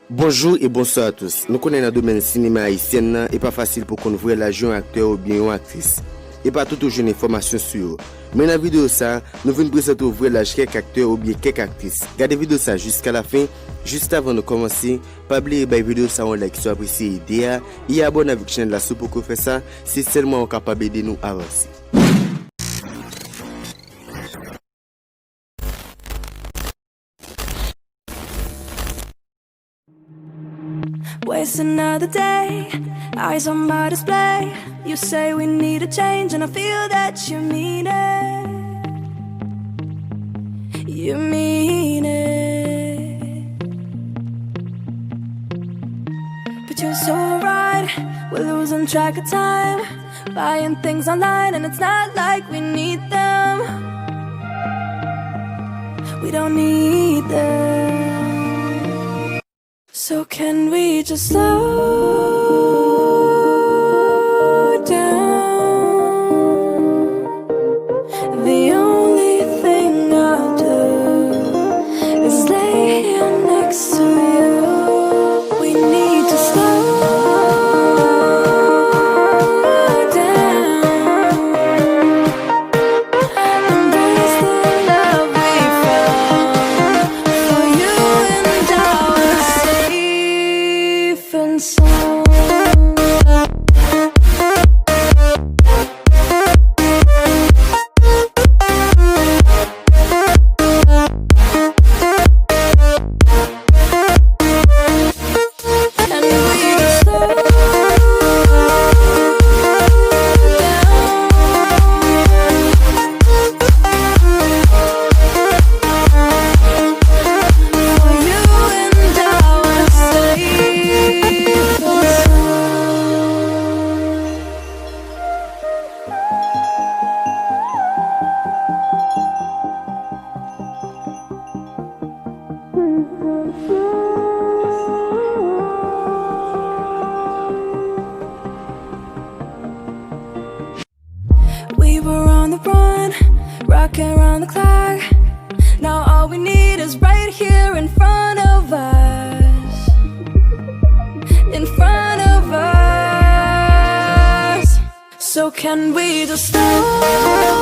Bonjour et bonsoir à tous. Nous connaissons le domaine cinéma haïtien et pas facile pour qu'on voit la jeune acteur ou bien une actrice. Et pas tout jeune information sur eux. Mais dans la vidéo ça, nous venons présenter ouvrir la quelques acteurs ou bien quelques actrices. Regardez la vidéo ça jusqu'à la fin. Juste avant de commencer, pas oublier la vidéo ça on like si vous appréciez l'idée et abonnez avec la chaîne là pour qu'on fait ça, c'est seulement capable d'aider nous avancer. Waste another day, eyes on my display. You say we need a change and I feel that you mean it. You mean it. But you're so right, we're losing track of time. Buying things online and it's not like we need them. We don't need them. So can we just slow down? The only thing I'll do is lay here next to you. We need to slow down. Embrace the love we found. For you and I was safe and sound. And we slow down. For you and I was safe and we were on the run, rocking around the clock. Now all we need is right here in front of us. In front of us. So can we just slow